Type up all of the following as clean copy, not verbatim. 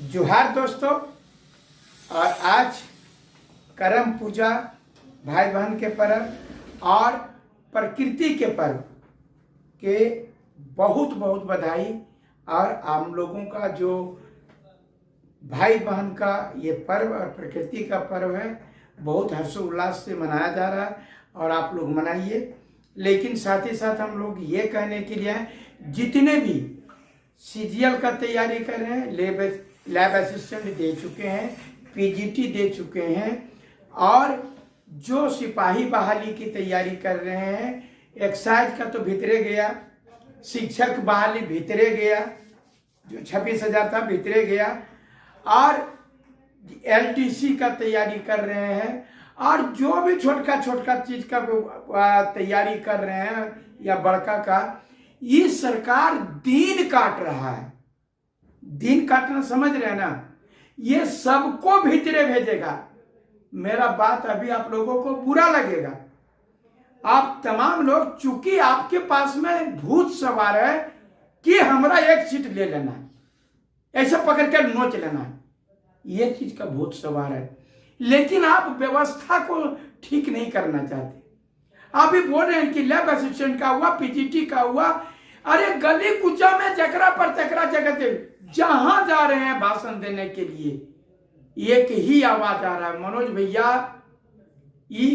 जोहार दोस्तों। और आज करम पूजा, भाई बहन के पर्व और प्रकृति के पर्व के बहुत बहुत बधाई। और हम लोगों का जो भाई बहन का ये पर्व और प्रकृति का पर्व है, बहुत हर्षोल्लास से मनाया जा रहा है और आप लोग मनाइए। लेकिन साथ ही साथ हम लोग ये कहने के लिए हैं, जितने भी सीजीएल का तैयारी कर रहे हैं, लैब असिस्टेंट दे चुके हैं, पीजीटी दे चुके हैं, और जो सिपाही बहाली की तैयारी कर रहे हैं, एक्साइज का तो भीतरे गया, शिक्षक बहाली भीतरे गया, जो 26,000 था भीतरे गया, और एलटीसी का तैयारी कर रहे हैं, और जो भी छोटका छोटका चीज का तैयारी कर रहे हैं या बड़का का, ये सरकार दिन काट रहा है। दिन काटना समझ रहे हैं ना, ये सबको भीतरे भेजेगा। मेरा बात अभी आप लोगों को बुरा लगेगा। आप तमाम लोग, चूंकि आपके पास में भूत सवार है कि हमरा एक सीट ले लेना है, ऐसे पकड़ कर नोच लेना है, ये चीज का भूत सवार है। लेकिन आप व्यवस्था को ठीक नहीं करना चाहते। आप भी बोल रहे हैं कि लैब असिस्टेंट का हुआ, पीजीटी का हुआ। अरे गली कुचा में जकरा पर तकरा जगह दे, जहां जा रहे हैं भाषण देने के लिए एक ही आवाज आ रहा है, मनोज भैया ई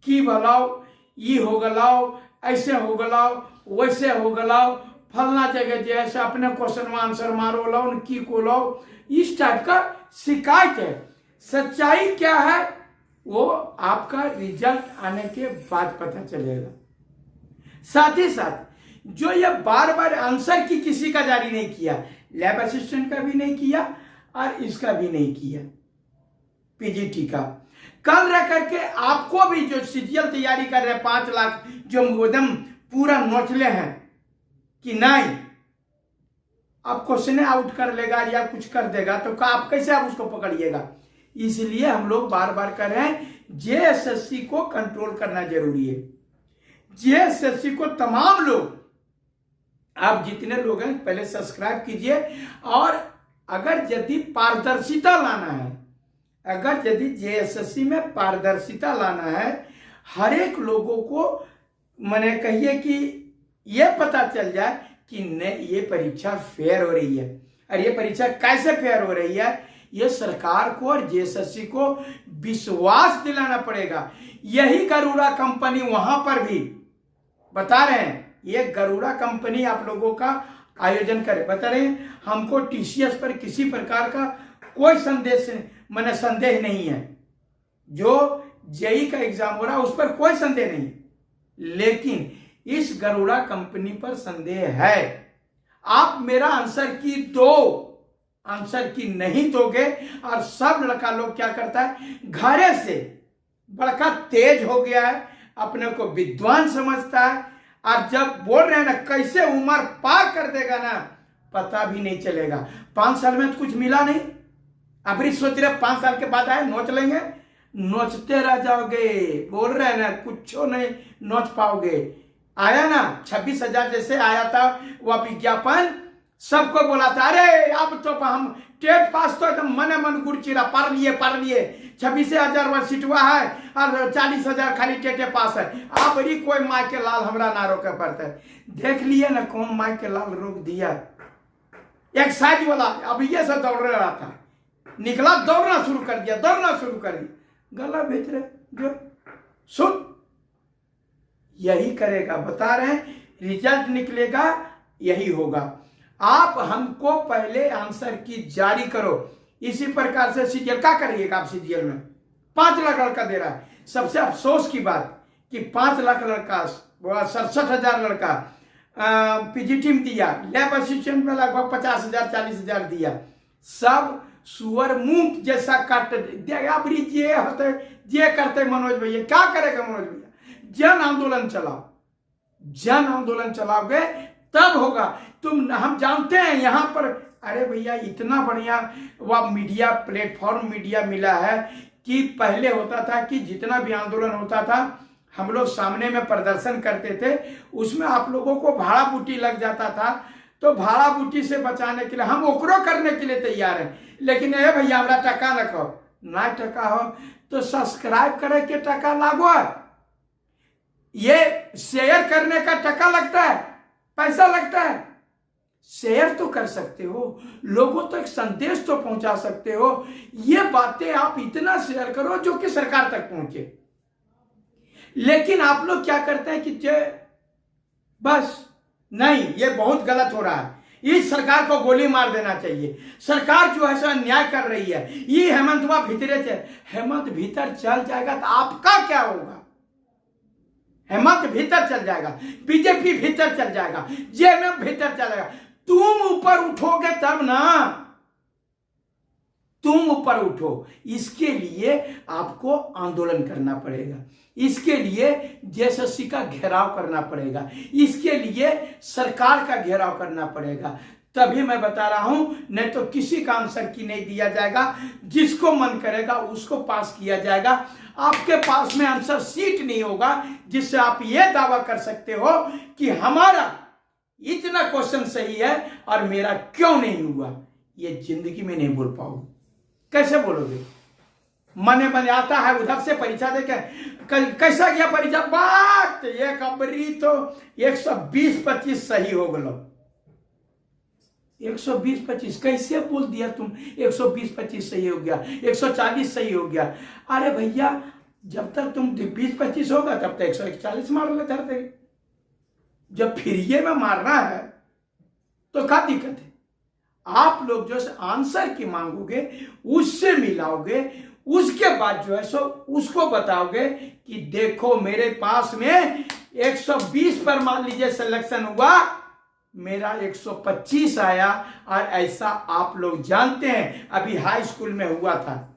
की भलाओ, ई हो गलाओ, ऐसे हो गलाओ, वैसे हो गलाओ, फलना जगह जैसे अपने क्वेश्चन में आंसर मारो लाओ, उनकी को लाओ, इस टाइप का शिकायत है। सच्चाई क्या है वो आपका रिजल्ट आने के बाद पता चलेगा। साथ ही साथ जो ये बार बार आंसर की किसी का जारी नहीं किया, लैब असिस्टेंट का भी नहीं किया और इसका भी नहीं किया, पीजीटी का, कल रह करके आपको भी जो सीजीएल तैयारी कर रहे हैं 5 लाख, जो एकदम पूरा नोचले हैं कि नहीं अब क्वेश्चन आउट कर लेगा या कुछ कर देगा, तो आप कैसे आप उसको पकड़िएगा। इसलिए हम लोग बार बार कर रहे हैं, जेएसएससी को कंट्रोल करना जरूरी है। जेएसएससी को तमाम लोग, आप जितने लोग हैं पहले सब्सक्राइब कीजिए। और अगर यदि पारदर्शिता लाना है, अगर यदि जेएसएससी में पारदर्शिता लाना है, हर एक लोगों को मैंने कहिए कि यह पता चल जाए कि ये परीक्षा फेयर हो रही है। और ये परीक्षा कैसे फेयर हो रही है, ये सरकार को और जेएसएससी को विश्वास दिलाना पड़ेगा। यही गरुड़ा कंपनी वहां पर भी बता रहे हैं, ये गरुड़ा कंपनी आप लोगों का आयोजन करे, बता रहे हैं हमको टीसीएस पर किसी प्रकार का कोई संदेह नहीं है। जो जेई का एग्जाम हो रहा है उस पर कोई संदेह नहीं, लेकिन इस गरुड़ा कंपनी पर संदेह है। आप मेरा आंसर की दो, आंसर की नहीं दोगे, और सब लड़का लोग क्या करता है, घरे से बड़का तेज हो गया है, अपने को विद्वान समझता है, और जब बोल रहे हैं ना कैसे उम्र पार कर देगा ना, पता भी नहीं चलेगा। 5 साल में तो कुछ मिला नहीं, अभी सोच रहे 5 साल के बाद आए नोच लेंगे, नोचते रह जाओगे। बोल रहे हैं ना कुछ नहीं नोच पाओगे। आया ना 26,000 जैसे आया था वह विज्ञापन, सबको बोला था अरे अब तो हम टेट पास तो एकदम मने मन गुड़चिरा पार लिए 26,000 वह सीटवा है और 40,000 खाली टेटे पास है। अब ही कोई माई के लाल हमरा ना रोके पड़ता है। देख लिए ना कौन माई के लाल रोक दिया। एक साइज वाला अब ये से दौड़ रहा था, निकला दौड़ना शुरू कर दिया, गला भेज रहे जो सुन यही करेगा, बता रहे हैं रिजल्ट निकलेगा यही होगा। आप हमको पहले आंसर की जारी करो। इसी प्रकार से सीजीएल क्या करिएगा आप, सीजीएल में 5 लाख लड़का दे रहा है। सबसे अफसोस की बात कि 5 लाख लड़का, 67,000 लड़का पीजीटी में दिया, लैब असिस्टेंट में लगभग 50,000 40,000 दिया। सब सुअर मुंह जैसा काट देगा। ये करते मनोज भैया, क्या करेगा मनोज भैया, जन आंदोलन चलाओगे तब होगा। हम जानते हैं यहां पर, अरे भैया इतना बढ़िया वह मीडिया प्लेटफॉर्म मीडिया मिला है कि पहले होता था कि जितना भी आंदोलन होता था हम लोग सामने में प्रदर्शन करते थे, उसमें आप लोगों को भाड़ा बूटी लग जाता था, तो भाड़ा बूटी से बचाने के लिए हम ओकरो करने के लिए तैयार हैं, लेकिन ये भैया हमरा टका न कहो ना, टका हो तो सब्सक्राइब करे के टका लागो, ये शेयर करने का टका लगता है, पैसा लगता है। शेयर तो कर सकते हो, लोगों तक संदेश तो पहुंचा सकते हो, ये बातें आप इतना शेयर करो जो कि सरकार तक पहुंचे। लेकिन आप लोग क्या करते हैं कि बस नहीं, ये बहुत गलत हो रहा है, इस सरकार को गोली मार देना चाहिए, सरकार जो है सो अन्याय कर रही है, ये हेमंतवा भीतरे चल, हेमंत भीतर चल जाएगा तो आपका क्या होगा? हेमंत भीतर चल जाएगा, बीजेपी भीतर चल जाएगा, जेएमएम भीतर चलेगा, तुम ऊपर उठोगे तब ना, तुम ऊपर उठो। इसके लिए आपको आंदोलन करना पड़ेगा, इसके लिए जेएसएससी का घेराव करना पड़ेगा, इसके लिए सरकार का घेराव करना पड़ेगा, तभी मैं बता रहा हूं, नहीं तो किसी का आंसर की नहीं दिया जाएगा, जिसको मन करेगा उसको पास किया जाएगा। आपके पास में आंसर सीट नहीं होगा जिससे आप यह दावा कर सकते हो कि हमारा इतना क्वेश्चन सही है और मेरा क्यों नहीं हुआ। ये जिंदगी में नहीं बोल पाओगे। कैसे बोलोगे? मने मन आता है उधर से परीक्षा देके कैसा गया परीक्षा, बात एक अबरी तो 120-25 सही हो गलो। 120-25 कैसे बोल दिया तुम? 120-25 सही हो गया, 140 सही हो गया। अरे भैया, जब तक तुम 20-25 होगा तब तक 140 मार ले धरते। जब फिर में मारना है तो क्या दिक्कत है? आप लोग जो आंसर की मांगोगे उससे मिलाओगे, उसके बाद जो है सो उसको बताओगे कि देखो मेरे पास में 120 पर मान लीजिए सिलेक्शन हुआ, मेरा 125 आया। और ऐसा आप लोग जानते हैं अभी हाई स्कूल में हुआ था,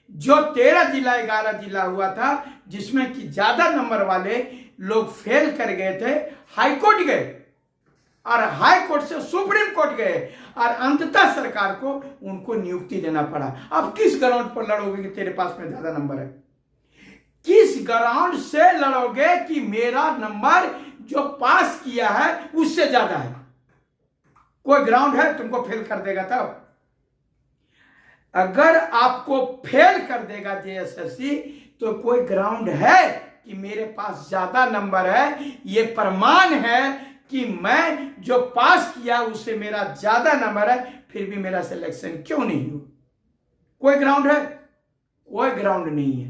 जो 13 जिला 11 जिला हुआ था, जिसमें कि ज्यादा नंबर वाले लोग फेल कर गए थे, हाई कोर्ट गए और हाई कोर्ट से सुप्रीम कोर्ट गए और अंततः सरकार को उनको नियुक्ति देना पड़ा। अब किस ग्राउंड पर लड़ोगे कि तेरे पास में ज्यादा नंबर है? किस ग्राउंड से लड़ोगे कि मेरा नंबर जो पास किया है उससे ज्यादा है? कोई ग्राउंड है तुमको फेल कर देगा? तब अगर आपको फेल कर देगा जेएसएससी तो कोई ग्राउंड है कि मेरे पास ज्यादा नंबर है, ये प्रमाण है कि मैं जो पास किया उससे मेरा ज्यादा नंबर है, फिर भी मेरा सिलेक्शन क्यों नहीं हुआ? कोई ग्राउंड है? कोई ग्राउंड नहीं है।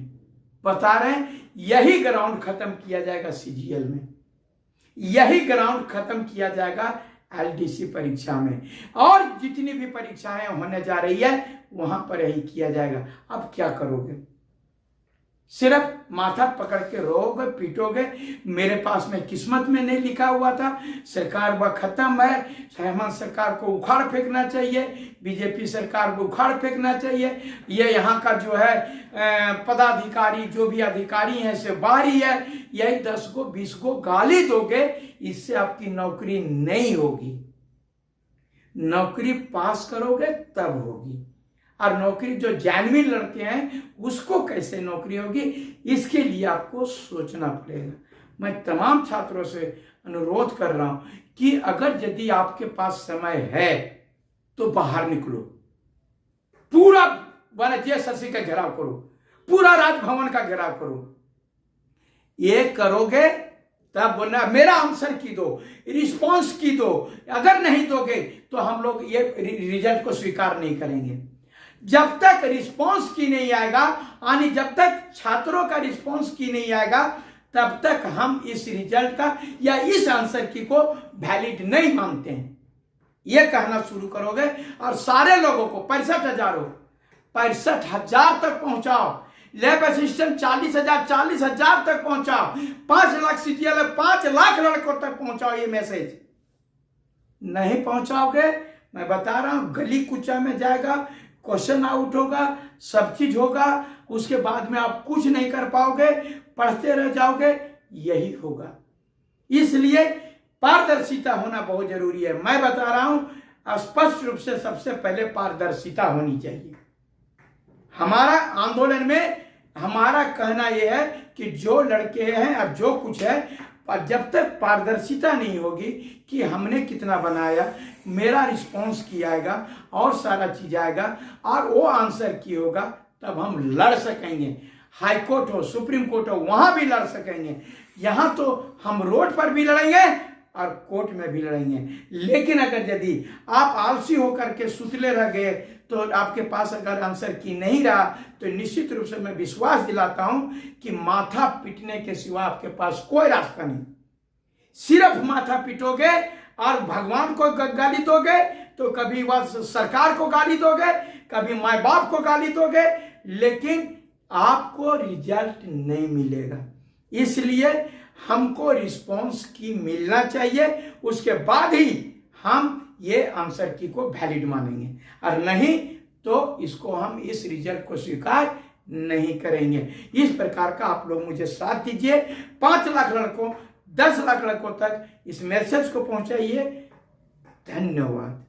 बता रहे हैं, यही ग्राउंड खत्म किया जाएगा सीजीएल में, यही ग्राउंड खत्म किया जाएगा एलडीसी परीक्षा में, और जितनी भी परीक्षाएं होने जा रही है वहां पर यही किया जाएगा। अब क्या करोगे? सिर्फ माथा पकड़ के रोओगे, पीटोगे, मेरे पास में किस्मत में नहीं लिखा हुआ था, सरकार वह खत्म है, हेमंत सरकार को उखाड़ फेंकना चाहिए, बीजेपी सरकार को उखाड़ फेंकना चाहिए, ये यहाँ का जो है पदाधिकारी जो भी अधिकारी हैं से बाहरी है, यही 10 को 20 को गाली दोगे, इससे आपकी नौकरी नहीं होगी। नौकरी पास करोगे तब होगी, और नौकरी जो जेन्युइन लड़के हैं उसको कैसे नौकरी होगी, इसके लिए आपको सोचना पड़ेगा। मैं तमाम छात्रों से अनुरोध कर रहा हूं कि अगर यदि आपके पास समय है तो बाहर निकलो, पूरा जेएसएससी का घेराव करो, पूरा राजभवन का घेराव करो। ये करोगे तब बोलना मेरा आंसर की दो, रिस्पॉन्स की दो, अगर नहीं दोगे तो हम लोग ये रिजल्ट को स्वीकार नहीं करेंगे। जब तक रिस्पॉन्स की नहीं आएगा, यानी जब तक छात्रों का रिस्पॉन्स की नहीं आएगा, तब तक हम इस रिजल्ट का या इस आंसर की को वैलिड नहीं मानते हैं। यह कहना शुरू करोगे और सारे लोगों को 65,000 तक पहुंचाओ, लैब असिस्टेंट 40,000 तक पहुंचाओ, 5 लाख सीटीएल 5 लाख लड़कों तक पहुंचाओ। ये मैसेज नहीं पहुंचाओगे, मैं बता रहा हूं, गली कुचा में जाएगा, क्वेश्चन आउट होगा, सब चीज होगा, उसके बाद में आप कुछ नहीं कर पाओगे, पढ़ते रह जाओगे, यही होगा। इसलिए पारदर्शिता होना बहुत जरूरी है। मैं बता रहा हूं, स्पष्ट रूप से सबसे पहले पारदर्शिता होनी चाहिए। हमारा आंदोलन में हमारा कहना यह है कि जो लड़के हैं और जो कुछ है, पर जब तक पारदर्शिता नहीं होगी कि हमने कितना बनाया, मेरा रिस्पॉन्स किया आएगा और सारा चीज आएगा और वो आंसर की होगा, तब हम लड़ सकेंगे। हाई कोर्ट हो, सुप्रीम कोर्ट हो, वहां भी लड़ सकेंगे। यहां तो हम रोड पर भी लड़ेंगे और कोर्ट में भी लड़ेंगे। लेकिन अगर यदि आप आलसी होकर के सुतले रह गए तो आपके पास अगर आंसर की नहीं रहा, तो निश्चित रूप से मैं विश्वास दिलाता हूं कि माथा पीटने के सिवा आपके पास कोई रास्ता नहीं। सिर्फ माथा पीटोगे और भगवान को गाली दोगे, तो कभी वह सरकार को गाली दोगे, कभी माँ बाप को गाली दोगे, लेकिन आपको रिजल्ट नहीं मिलेगा। इसलिए हमको रिस्पॉन्स की मिलना चाहिए, उसके बाद ही हम ये आंसर की को वैलिड मानेंगे, और नहीं तो इसको हम इस रिजल्ट को स्वीकार नहीं करेंगे। इस प्रकार का आप लोग मुझे साथ दीजिए। 5 लाख लड़कों, 10 लाख लड़कों तक इस मैसेज को पहुंचाइए। धन्यवाद।